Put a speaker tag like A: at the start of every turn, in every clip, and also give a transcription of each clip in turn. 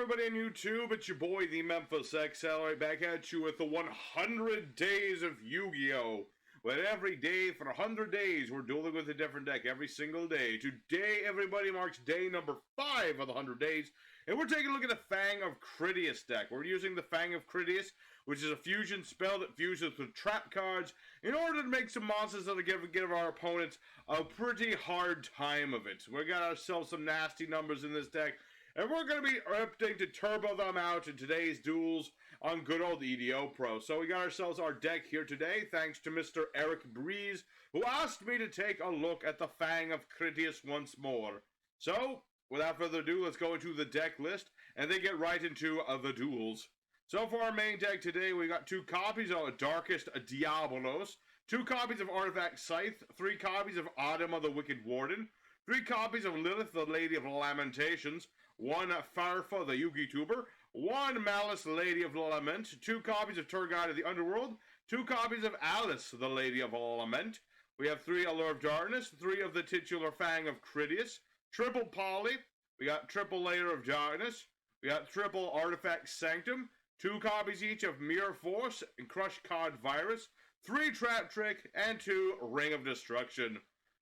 A: everybody on YouTube? It's your boy, the Memphis XL, right back at you with the 100 days of Yu-Gi-Oh! But every day, for 100 days, we're dueling with a different deck every single day. Today, everybody, marks day number 5 of the 100 days, and we're taking a look at the Fang of Critias deck. We're using the Fang of Critias, which is a fusion spell that fuses with trap cards in order to make some monsters that'll give our opponents a pretty hard time of it. We got ourselves some nasty numbers in this deck, and we're going to be attempting to turbo them out in today's duels on good old EDOPro. So we got ourselves our deck here today, thanks to Mr. Eric Breeze, who asked me to take a look at the Fang of Critias once more. So, without further ado, let's go into the deck list, and then get right into the duels. So for our main deck today, we got 2 copies of Darkest Diabolos, 2 copies of Artifact Scythe, 3 copies of Adama the Wicked Warden, 3 copies of Lilith the Lady of Lamentations, 1 Farfa the Yugi Tuber, 1 Malice Lady of Lament, 2 copies of Turgide of the Underworld, 2 copies of Alice the Lady of Lament. We have 3 Allure of Darkness, 3 of the titular Fang of Critias, triple Poly, we got triple Layer of Darkness, we got triple Artifact Sanctum, 2 copies each of Mirror Force and Crush Card Virus, 3 Trap Trick, and 2 Ring of Destruction.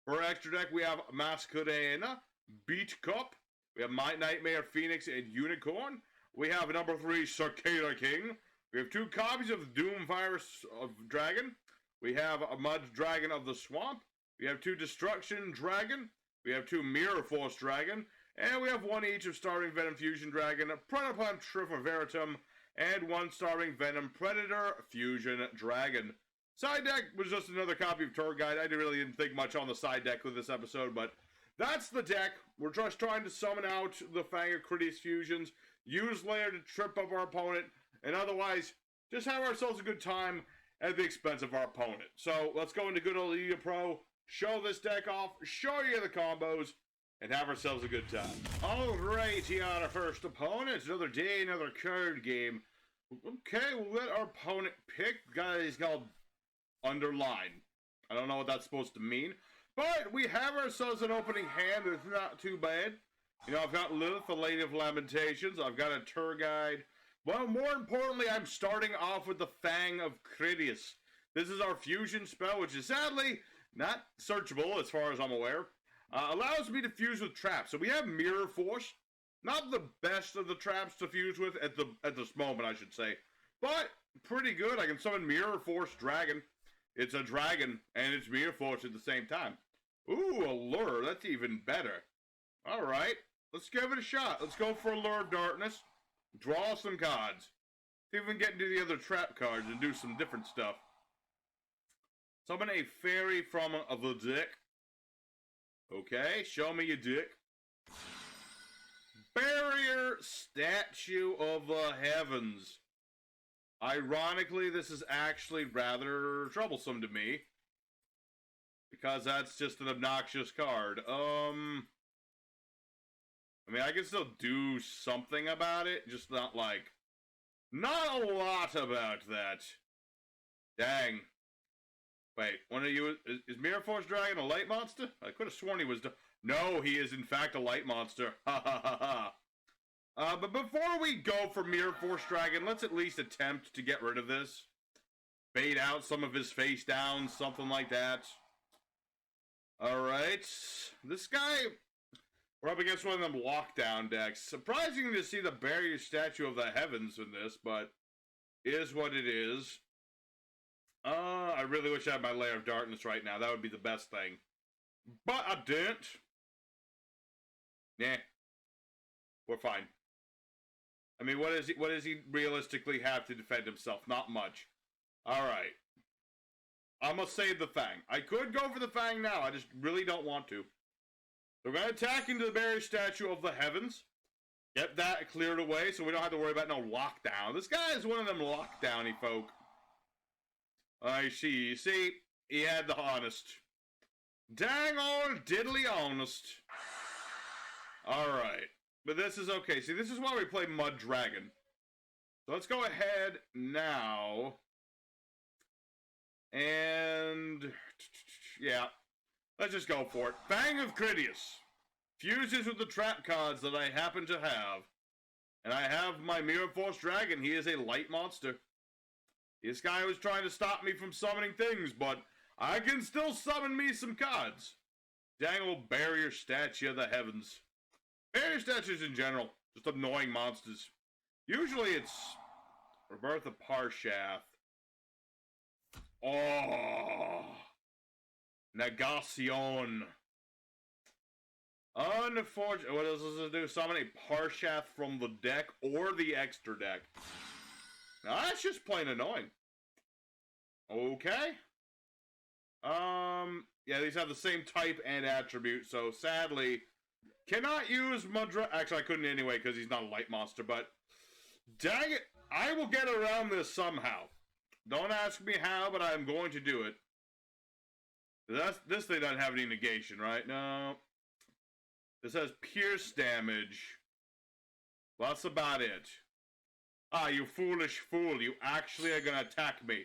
A: For our extra deck, we have Masquerena, Beat Cup, we have Might Nightmare, Phoenix, and Unicorn. We have number 3, Cicada King. We have 2 copies of Doom Virus of Dragon. We have a Mud Dragon of the Swamp. We have 2 Destruction Dragon. We have 2 Mirror Force Dragon. And we have 1 each of Starving Venom Fusion Dragon, Predaplan Triffer Veritum, and 1 Starving Venom Predator Fusion Dragon. Side deck was just another copy of Tour Guide. I really didn't think much on the side deck with this episode, but that's the deck. We're just trying to summon out the Fang of Critias fusions, use Layer to trip up our opponent, and otherwise just have ourselves a good time at the expense of our opponent. So let's go into good old EDOPro, show this deck off, show you the combos, and have ourselves a good time. Alright, here on our first opponent. Another day, another card game. Okay, we'll let our opponent pick. Guys, called Underline. I don't know what that's supposed to mean. But we have ourselves an opening hand that's not too bad. You know, I've got Lilith, the Lady of Lamentations. I've got a Tour Guide. Well, more importantly, I'm starting off with the Fang of Critias. This is our fusion spell, which is sadly not searchable as far as I'm aware. Allows me to fuse with traps. So we have Mirror Force. Not the best of the traps to fuse with at this moment, I should say. But pretty good. I can summon Mirror Force Dragon. It's a dragon, and it's Mirror Force at the same time. Ooh, Allure. That's even better. Alright. Let's give it a shot. Let's go for Allure of Darkness. Draw some cards. See if we can get into the other trap cards and do some different stuff. Summon a fairy from the deck. Okay, show me your dick. Barrier Statue of the Heavens. Ironically, this is actually rather troublesome to me, because that's just an obnoxious card. I mean, I can still do something about it, just not a lot about that. Dang. Wait, one of you, is Mirror Force Dragon a light monster? I could have sworn he was, no, he is in fact a light monster. Ha ha ha ha. But before we go for Mirror Force Dragon, let's at least attempt to get rid of this. Bait out some of his face down, something like that. Alright. This guy, we're up against one of them lockdown decks. Surprising to see the Barrier Statue of the Heavens in this, but is what it is. I really wish I had my Layer of Darkness right now. That would be the best thing. But I didn't. Nah. We're fine. I mean, what does he realistically have to defend himself? Not much. Alright. I'm gonna save the Fang. I could go for the Fang now. I just really don't want to. We're gonna attack into the Barrier Statue of the Heavens. Get that cleared away so we don't have to worry about no lockdown. This guy is one of them lockdowny folk. I see. See, he had the honest. Dang old diddly honest. Alright. But this is okay. See, this is why we play Mud Dragon. So let's go ahead now. And yeah. Let's just go for it. Fang of Critias. Fuses with the trap cards that I happen to have. And I have my Mirror Force Dragon. He is a light monster. This guy was trying to stop me from summoning things, but I can still summon me some cards. Dang old barrier statue of the heavens. Barrier statues in general, just annoying monsters. Usually it's Rebirth of Parshath. Oh, Negacion. Unfortunately, what does this do? Summon a Parshath from the deck or the extra deck. Now, that's just plain annoying. Okay. Yeah, these have the same type and attribute, so sadly, cannot use Mudra. Actually, I couldn't anyway because he's not a light monster, but dang it, I will get around this somehow. Don't ask me how, but I'm going to do it. This thing doesn't have any negation, right? No. This has pierce damage. Well, that's about it. Ah, you foolish fool. You actually are gonna attack me.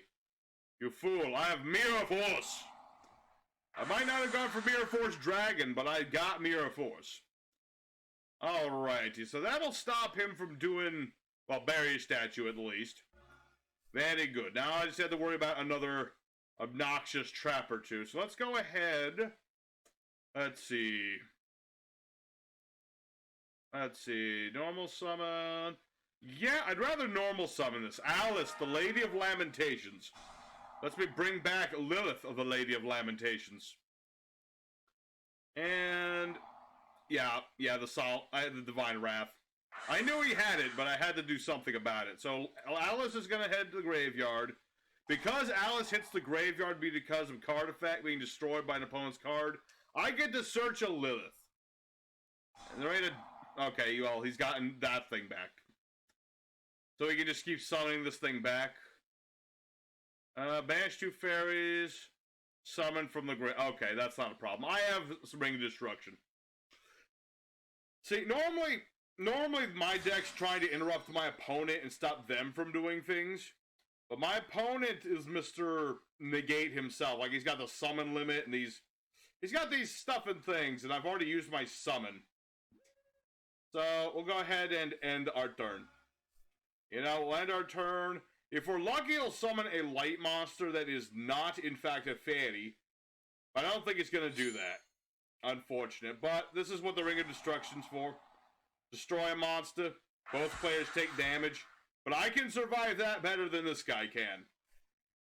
A: You fool. I have Mirror Force. I might not have gone for Mirror Force Dragon, but I got Mirror Force. Alrighty, so that'll stop him from doing, well, Barrier Statue at least. Very good. Now I just have to worry about another obnoxious trap or two. So let's go ahead. Let's see. Normal summon. Yeah, I'd rather normal summon this. Alice, the Lady of Lamentations. Let's bring back Lilith of the Lady of Lamentations. And yeah, the Divine Wrath. I knew he had it, but I had to do something about it. So Alice is gonna head to the graveyard. Because Alice hits the graveyard because of card effect being destroyed by an opponent's card, I get to search a Lilith. And they're ready to, okay, well, he's gotten that thing back. So he can just keep summoning this thing back. Banish 2 fairies. Summon from the grave. Okay, that's not a problem. I have Ring of Destruction. See, normally my deck's trying to interrupt my opponent and stop them from doing things. But my opponent is Mr. Negate himself. Like, he's got the summon limit, and he's got these stuff and things, and I've already used my summon. So, we'll go ahead and end our turn. You know, we'll end our turn. If we're lucky, he'll summon a light monster that is not, in fact, a fairy. I don't think it's going to do that. Unfortunate. But this is what the Ring of Destruction's for. Destroy a monster. Both players take damage. But I can survive that better than this guy can.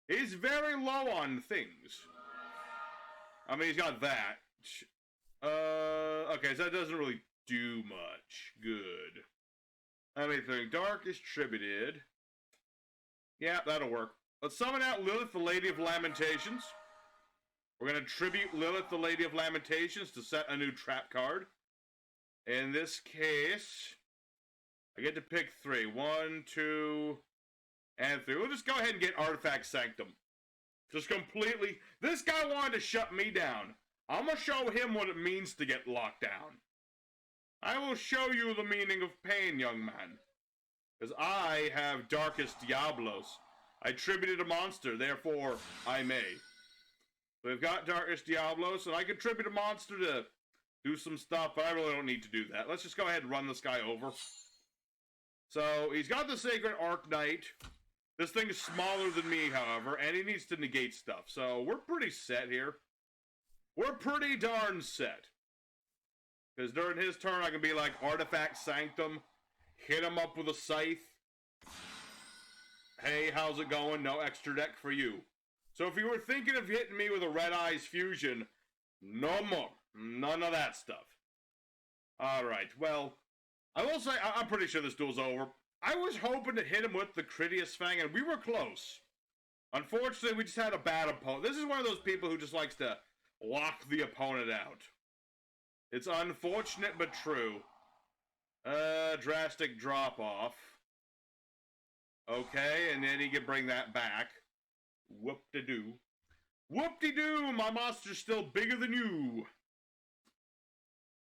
A: He's very low on things. I mean, he's got that. Okay, so that doesn't really do much. Good. Anything dark is tributed. Yeah, that'll work. Let's summon out Lilith, the Lady of Lamentations. We're going to tribute Lilith, the Lady of Lamentations, to set a new trap card. In this case, I get to pick 3. 1, 2, and 3. We'll just go ahead and get Artifact Sanctum. Just completely. This guy wanted to shut me down. I'm going to show him what it means to get locked down. I will show you the meaning of pain, young man. Because I have Darkest Diablos. I tributed a monster, therefore I may. So we've got Darkest Diablos, and I can tribute a monster to do some stuff, but I really don't need to do that. Let's just go ahead and run this guy over. So, he's got the Sacred Arc Knight. This thing is smaller than me, however, and he needs to negate stuff. So, we're pretty set here. We're pretty darn set. Because during his turn, I can be like, Artifact Sanctum, hit him up with a Scythe. Hey, how's it going? No extra deck for you. So if you were thinking of hitting me with a Red Eyes Fusion, no more. None of that stuff. Alright, well, I will say, I'm pretty sure this duel's over. I was hoping to hit him with the Critias Fang, and we were close. Unfortunately, we just had a bad opponent. This is one of those people who just likes to lock the opponent out. It's unfortunate, but true. Drastic drop-off. Okay, and then he can bring that back. Whoop-de-doo. Whoop-de-doo! My monster's still bigger than you!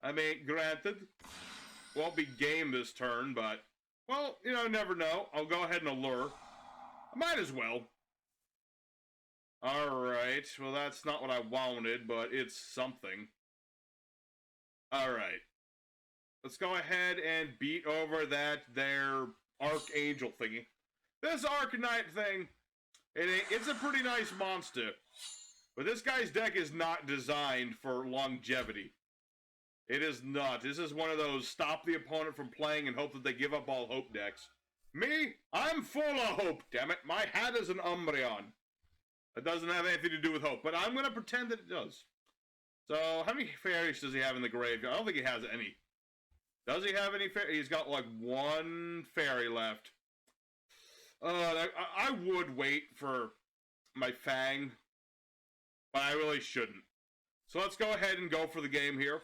A: I mean, granted, won't be game this turn, but, well, you know, never know. I'll go ahead and allure. I might as well. Alright, well, that's not what I wanted, but it's something. Alright. let's go ahead and beat over their Archangel thingy. This Arcanite thing, it's a pretty nice monster. But this guy's deck is not designed for longevity. It is not. This is one of those stop the opponent from playing and hope that they give up all hope decks. Me? I'm full of hope, damn it. My hat is an Umbreon. That doesn't have anything to do with hope, but I'm going to pretend that it does. So, how many fairies does he have in the graveyard? I don't think he has any. Does he have any fairies? He's got like one fairy left. I would wait for my Fang, but I really shouldn't. So let's go ahead and go for the game here.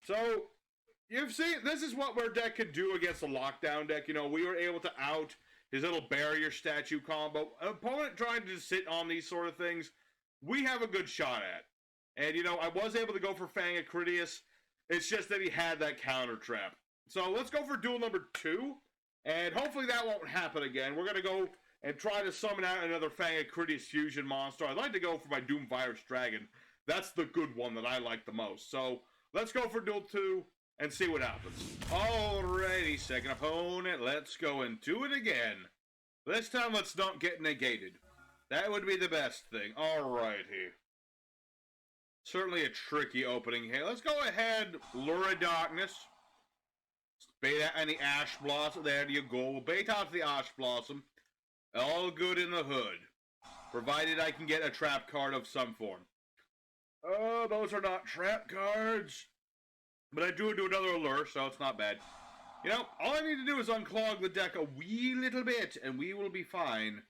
A: So, you've seen, this is what our deck could do against a lockdown deck. You know, we were able to out his little barrier statue combo. An opponent trying to sit on these sort of things, we have a good shot at. And, you know, I was able to go for Fang at Critias. It's just that he had that counter trap. So let's go for Duel Number Two. And hopefully that won't happen again. We're going to go and try to summon out another Fang at Critias fusion monster. I'd like to go for my Doom Virus Dragon. That's the good one that I like the most. So let's go for Duel 2 and see what happens. Alrighty, second opponent. Let's go and do it again. This time let's not get negated. That would be the best thing. Alrighty. Certainly a tricky opening here. Let's go ahead, Lure of Darkness. Bait out any Ash Blossom. There you go. We'll bait out the Ash Blossom. All good in the hood. Provided I can get a trap card of some form. Oh, those are not trap cards. But I do another lure, so it's not bad. You know, all I need to do is unclog the deck a wee little bit, and we will be fine.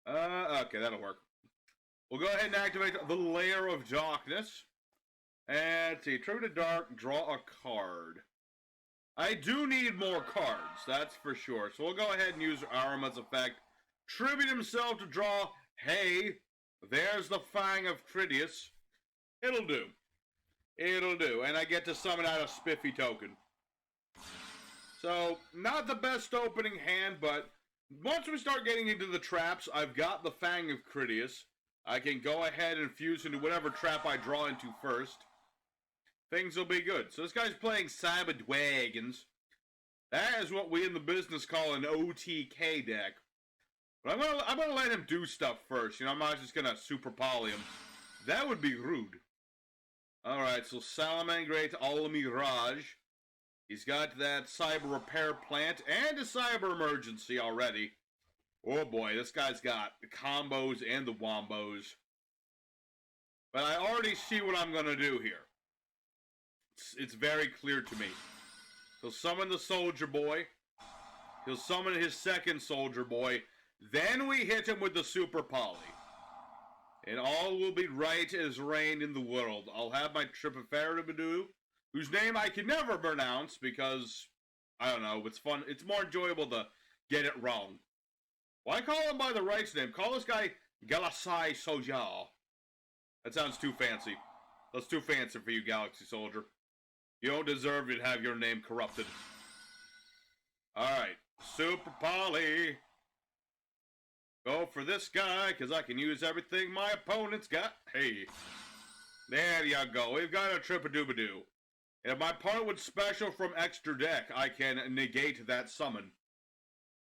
A: Okay, that'll work. We'll go ahead and activate the Layer of Darkness. And let's see, Tribute to Dark, draw a card. I do need more cards, that's for sure. So we'll go ahead and use Arma's effect. Tribute himself to draw. Hey, there's the Fang of Critias. It'll do. It'll do. And I get to summon out a spiffy token. So, not the best opening hand, but once we start getting into the traps, I've got the Fang of Critias. I can go ahead and fuse into whatever trap I draw into first. Things will be good. So this guy's playing Cyber-Dwagons. That is what we in the business call an OTK deck. But I'm gonna let him do stuff first. You know, I'm not just gonna super poly him. That would be rude. Alright, so Salamangreat Alamirage. He's got that Cyber Repair Plant and a Cyber Emergency already. Oh boy, this guy's got the combos and the wombos. But I already see what I'm gonna do here. It's very clear to me. He'll summon the Soldier Boy. He'll summon his second Soldier Boy. Then we hit him with the Super Poly. And all will be right as rain in the world. I'll have my Tripiferibadoo, whose name I can never pronounce because, I don't know, it's fun. It's more enjoyable to get it wrong. Why call him by the right name? Call this guy Galasai Soja. That sounds too fancy. That's too fancy for you, Galaxy Soldier. You don't deserve to have your name corrupted. Alright. Super Poly. Go for this guy, because I can use everything my opponent's got. Hey. There you go. We've got a Tripadoobadoo. If my opponent would special from extra deck, I can negate that summon.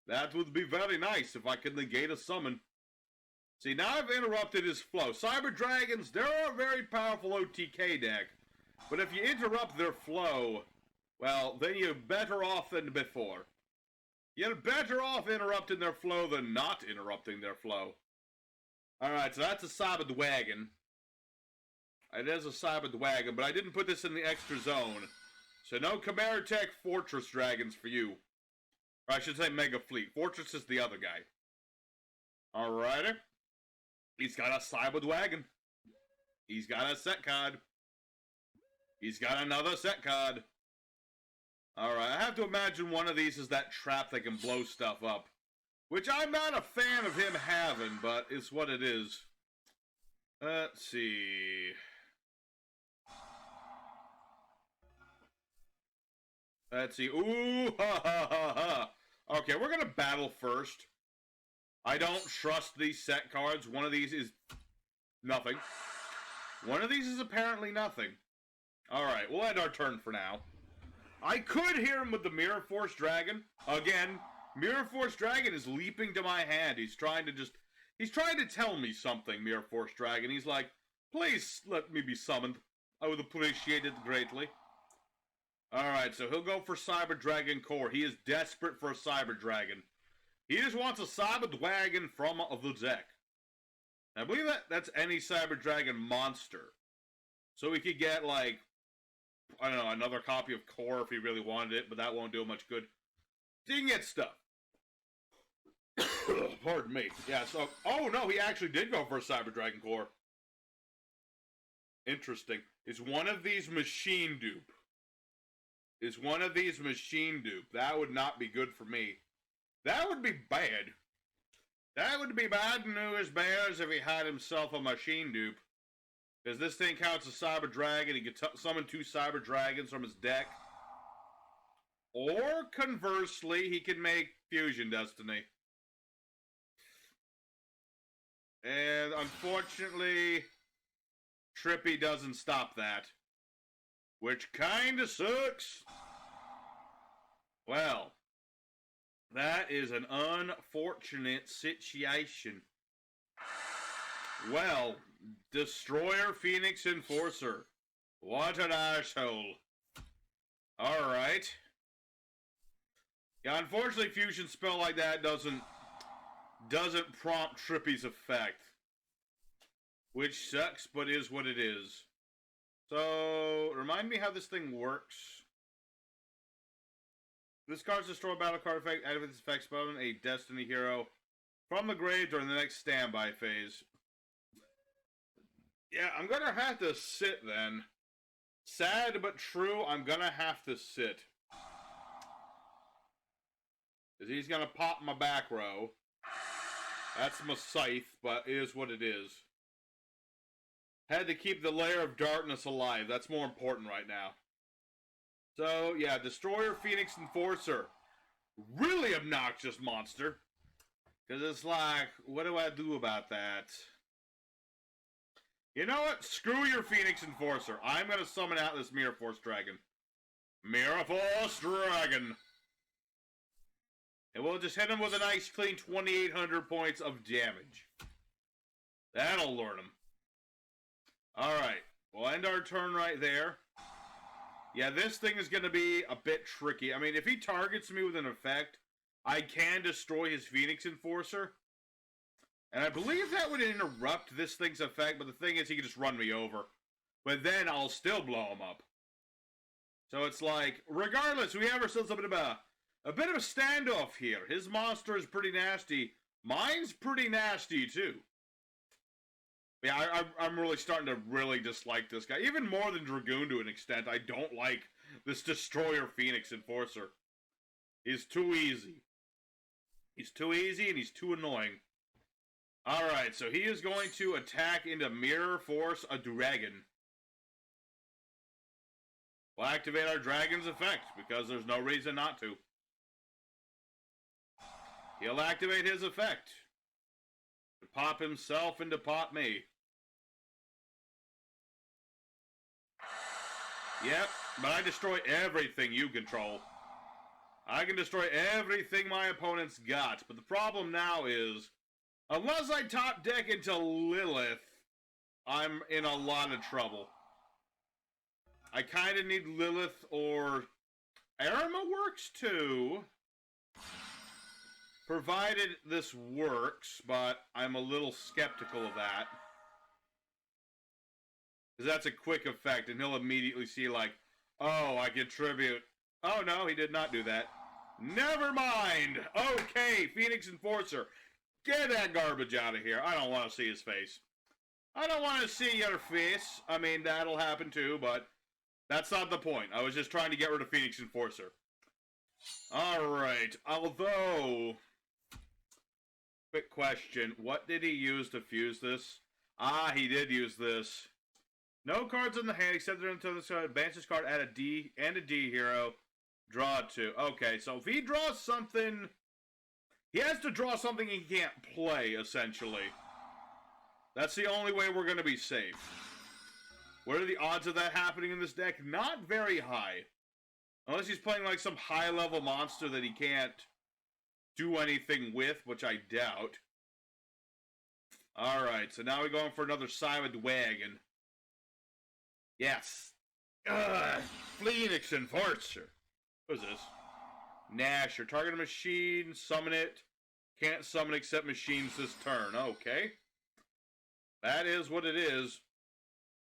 A: That would be very nice if I could negate a summon. See, now I've interrupted his flow. Cyber Dragons, they're a very powerful OTK deck. But if you interrupt their flow, well, then you're better off than before. You're better off interrupting their flow than not interrupting their flow. Alright, so that's a Cyber-Dwagon. It is a Cyber-Dwagon, but I didn't put this in the extra zone. So no Chimera Tech Fortress Dragons for you. Or I should say Mega Fleet. Fortress is the other guy. Alrighty. He's got a Cyber-Dwagon. He's got a set card. He's got another set card. Alright, I have to imagine one of these is that trap that can blow stuff up. Which I'm not a fan of him having, but it's what it is. Let's see. Let's see. Ooh, ha ha ha ha. Okay, we're gonna battle first. I don't trust these set cards. One of these is nothing. One of these is apparently nothing. Alright, we'll end our turn for now. I could hear him with the Mirror Force Dragon. Again, Mirror Force Dragon is leaping to my hand. He's trying to tell me something, Mirror Force Dragon. He's like, please let me be summoned. I would appreciate it greatly. Alright, so he'll go for Cyber Dragon Core. He is desperate for a Cyber Dragon. He just wants a Cyber Dragon from the deck. I believe that's any Cyber Dragon monster. So we could get, like, I don't know, another copy of Core if he really wanted it, but that won't do him much good. So you can get stuff. Pardon me. Yeah, so, oh no, he actually did go for a Cyber Dragon Core. Interesting. Is one of these machine dupe? That would not be good for me. That would be bad. That would be bad news bears if he had himself a machine dupe. Because this thing counts as Cyber Dragon. He could summon 2 Cyber Dragons from his deck. Or, conversely, he can make Fusion Destiny. And, unfortunately, Trippy doesn't stop that. Which kinda sucks. Well, that is an unfortunate situation. Well, Destroyer Phoenix Enforcer. What an asshole. Alright. Yeah, unfortunately, fusion spell like that doesn't prompt Trippy's effect. Which sucks, but is what it is. So, remind me how this thing works. This card's destroy battle card effect, activate this effect spell a Destiny hero from the grave during the next standby phase. Yeah, I'm gonna have to sit then. Sad but true, I'm gonna have to sit. Because he's gonna pop my back row. That's my scythe, but it is what it is. Had to keep the layer of darkness alive. That's more important right now. So, yeah, Destroyer Phoenix Enforcer. Really obnoxious monster. Because it's like, what do I do about that? You know what? Screw your Phoenix Enforcer. I'm going to summon out this Mirror Force Dragon. Mirror Force Dragon. And we'll just hit him with a nice clean 2,800 points of damage. That'll learn him. Alright, we'll end our turn right there. Yeah, this thing is going to be a bit tricky. I mean, if he targets me with an effect, I can destroy his Phoenix Enforcer. And I believe that would interrupt this thing's effect, but the thing is he can just run me over. But then I'll still blow him up. So it's like, regardless, we have ourselves a bit of a standoff here. His monster is pretty nasty. Mine's pretty nasty, too. Yeah, I'm really starting to really dislike this guy. Even more than Dragoon to an extent. I don't like this Destroyer Phoenix Enforcer. He's too easy. He's too easy and he's too annoying. Alright, so he is going to attack into Mirror Force a Dragon. We'll activate our Dragon's effect because there's no reason not to. He'll activate his effect. To pop himself and to pop me. Yep, but I destroy everything you control. I can destroy everything my opponent's got, but the problem now is, unless I top deck into Lilith, I'm in a lot of trouble. I kind of need Lilith or Arima works too. Provided this works, but I'm a little skeptical of that. Because that's a quick effect, and he'll immediately see like, oh, I contribute. Oh no, he did not do that. Never mind! Okay, Phoenix Enforcer. Get that garbage out of here. I don't want to see his face. I don't want to see your face. I mean, that'll happen too, but that's not the point. I was just trying to get rid of Phoenix Enforcer. Alright, although... Quick question. What did he use to fuse this? Ah, he did use this. No cards in the hand except until this card. Advance this card, add a D and a D hero. Draw 2. Okay, so if he draws something... He has to draw something he can't play, essentially. That's the only way we're going to be safe. What are the odds of that happening in this deck? Not very high. Unless he's playing like some high-level monster that he can't do anything with, which I doubt. Alright, so now we're going for another Silent Wagon. Yes. Phoenix Enforcer. What is this? Nasher. Target a machine, summon it. Can't summon except machines this turn. Okay. That is what it is.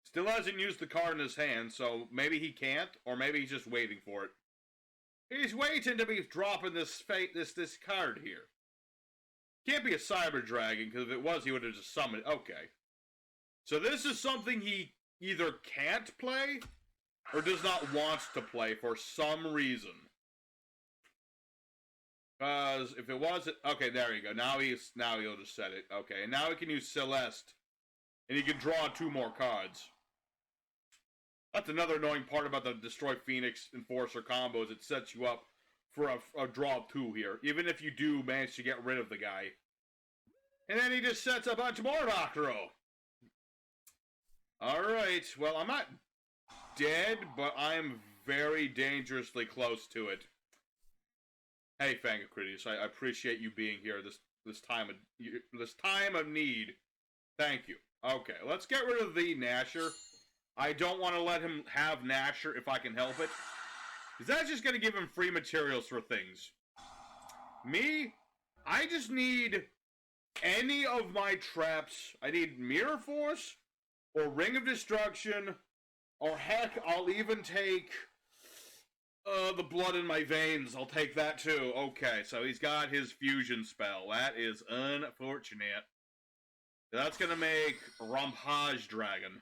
A: Still hasn't used the card in his hand, so maybe he can't, or maybe he's just waiting for it. He's waiting to be dropping this card here. Can't be a Cyber Dragon, because if it was, he would have just summoned it. Okay. So this is something he either can't play, or does not want to play for some reason. Because if it wasn't... Okay, there you go. Now he'll just set it. Okay, and now he can use Celeste. And he can draw 2 more cards. That's another annoying part about the Destroy Phoenix Enforcer combos. It sets you up for a draw of 2 here. Even if you do manage to get rid of the guy. And then he just sets a bunch more Doctoro. Alright, well, I'm not dead, but I'm very dangerously close to it. Hey, Fangs of Critias, I appreciate you being here this time of need. Thank you. Okay, let's get rid of the Nasher. I don't want to let him have Nasher if I can help it. Because that's just going to give him free materials for things. Me, I just need any of my traps. I need Mirror Force, or Ring of Destruction, or heck, I'll even take the blood in my veins. I'll take that too. Okay, so he's got his fusion spell. That is unfortunate. That's going to make Rampage Dragon.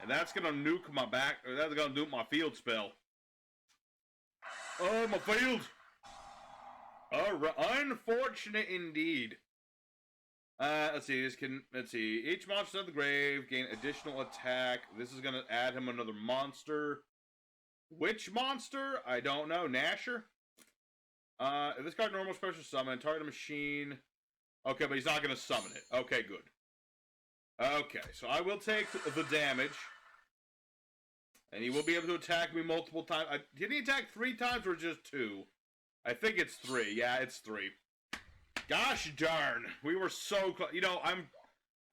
A: And that's going to nuke my that's going to nuke my field spell. Oh, my field! Alright, unfortunate indeed. Let's see, each monster of the grave gain additional attack. This is going to add him another monster. Which monster? I don't know. Nasher? If this card normal special summon, target a machine. Okay, but he's not going to summon it. Okay, good. Okay, so I will take the damage. And he will be able to attack me multiple times. Did he attack 3 times or just 2? I think it's 3. Yeah, it's 3. Gosh darn. We were so close. You know, I'm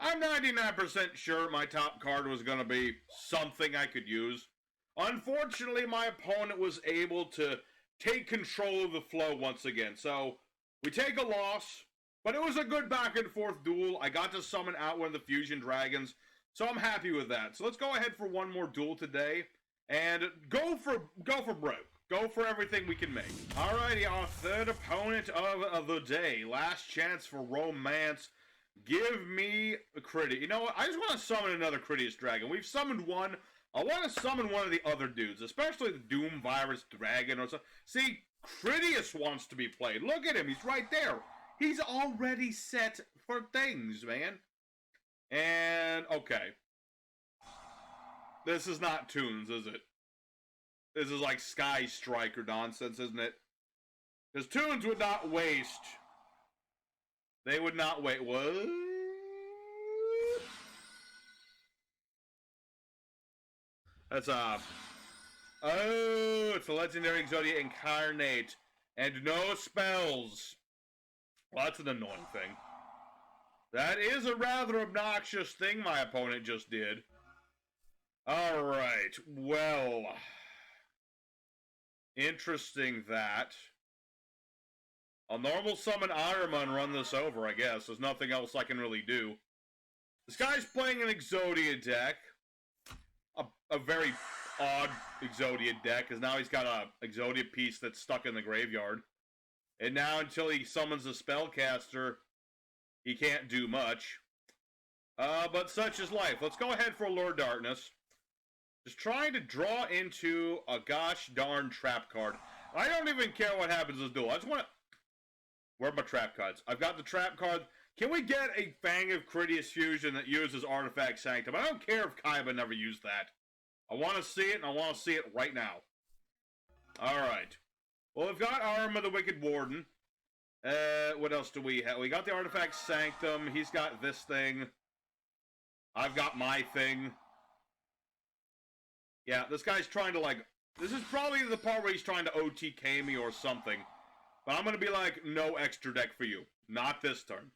A: 99% sure my top card was going to be something I could use. Unfortunately, my opponent was able to take control of the flow once again. So, we take a loss. But it was a good back and forth duel. I got to summon out one of the fusion dragons. So I'm happy with that. So let's go ahead for one more duel today. And go for broke. Go for everything we can make. Alrighty, our third opponent of the day. Last chance for romance. Give me a Critias. You know what? I just want to summon another Critias dragon. We've summoned one. I want to summon one of the other dudes. Especially the Doom Virus Dragon or something. See, Critias wants to be played. Look at him. He's right there. He's already set for things, man. And, okay. This is not Toons, is it? This is like Sky Striker nonsense, isn't it? Because Toons would not waste. They would not wait. What? That's, oh, it's a legendary Exodia Incarnate. And no spells. Well, that's an annoying thing. That is a rather obnoxious thing my opponent just did. Alright, well. Interesting that. I'll normal summon Irma and run this over, I guess. There's nothing else I can really do. This guy's playing an Exodia deck. A very odd Exodia deck, because now he's got a Exodia piece that's stuck in the graveyard. And now, until he summons a spellcaster, he can't do much. But such is life. Let's go ahead for Lord Darkness. Just trying to draw into a gosh darn trap card. I don't even care what happens in this duel. I just want to... Where are my trap cards? I've got the trap card. Can we get a Fangs of Critias fusion that uses Artifact Sanctum? I don't care if Kaiba never used that. I want to see it, and I want to see it right now. Alright. Well, we've got Arm of the Wicked Warden. What else do we have? We got the Artifact Sanctum. He's got this thing. I've got my thing. Yeah, this guy's trying to, like, This is probably the part where he's trying to OTK me or something. But I'm going to be like, no extra deck for you. Not this turn.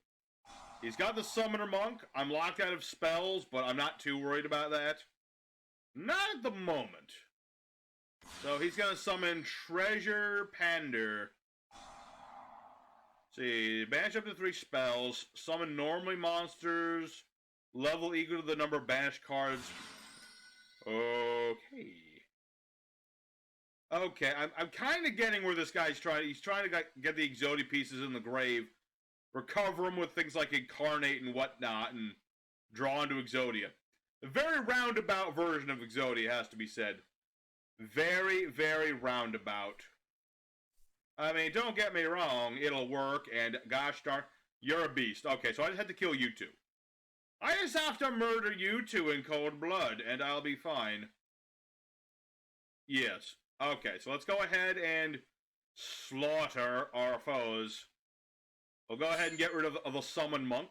A: He's got the Summoner Monk. I'm locked out of spells, but I'm not too worried about that. Not at the moment. So he's going to summon Treasure Pander. See, banish up to 3 spells. Summon normally monsters. Level equal to the number of banished cards. Okay. Okay, I'm kind of getting where this guy's trying. He's trying to get the Exodia pieces in the grave. Recover them with things like Incarnate and whatnot. And draw into Exodia. A very roundabout version of Exodia, has to be said. Very, very roundabout. I mean, don't get me wrong, it'll work, and gosh darn, you're a beast. Okay, so I just had to kill you two. I just have to murder you two in cold blood, and I'll be fine. Yes. Okay, so let's go ahead and slaughter our foes. We'll go ahead and get rid of the Summon Monk.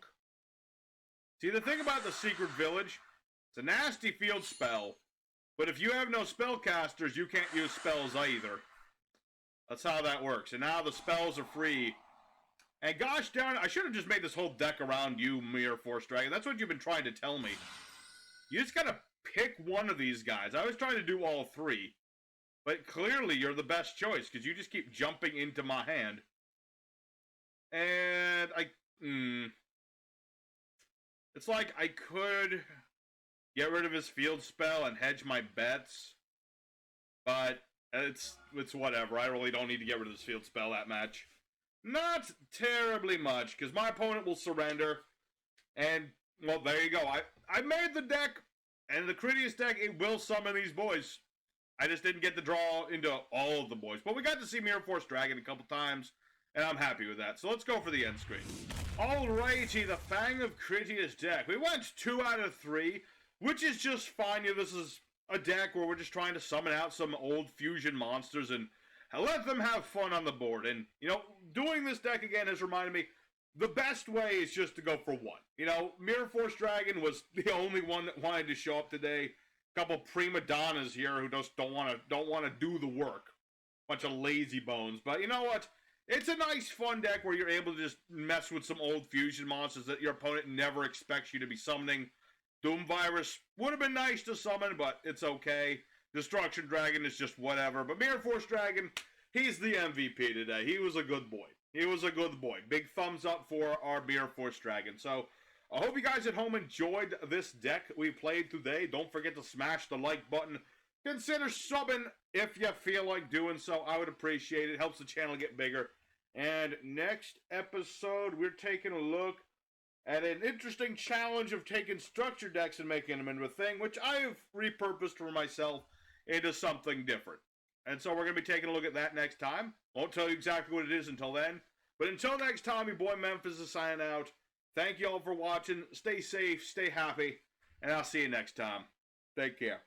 A: See, the thing about the Secret Village, it's a nasty field spell, but if you have no spellcasters, you can't use spells either. That's how that works. And now the spells are free. And gosh darn it, I should have just made this whole deck around you, Mirror Force Dragon. That's what you've been trying to tell me. You just gotta pick one of these guys. I was trying to do all 3. But clearly you're the best choice, because you just keep jumping into my hand. And it's like I could get rid of his field spell and hedge my bets. But it's whatever. I really don't need to get rid of this field spell that match. Not terribly much, because my opponent will surrender. And, well, there you go. I made the deck, and the Critias deck, it will summon these boys. I just didn't get the draw into all of the boys. But we got to see Mirror Force Dragon a couple times, and I'm happy with that. So let's go for the end screen. Alrighty, the Fang of Critias deck. We went 2 out of 3, which is just fine. You know, this is a deck where we're just trying to summon out some old fusion monsters and let them have fun on the board. And, you know, doing this deck again has reminded me, the best way is just to go for one. You know, Mirror Force Dragon was the only one that wanted to show up today. A couple prima donnas here who just don't want to do the work. Bunch of lazy bones. But you know what? It's a nice, fun deck where you're able to just mess with some old fusion monsters that your opponent never expects you to be summoning. Doom Virus would have been nice to summon, but it's okay. Destruction Dragon is just whatever. But Mirror Force Dragon, he's the MVP today. He was a good boy. He was a good boy. Big thumbs up for our Mirror Force Dragon. So, I hope you guys at home enjoyed this deck we played today. Don't forget to smash the like button. Consider subbing if you feel like doing so. I would appreciate it. It helps the channel get bigger. And next episode, we're taking a look at an interesting challenge of taking structure decks and making them into a thing, which I have repurposed for myself into something different. And so we're going to be taking a look at that next time. Won't tell you exactly what it is until then. But until next time, your boy Memphis is signing out. Thank you all for watching. Stay safe, stay happy, and I'll see you next time. Take care.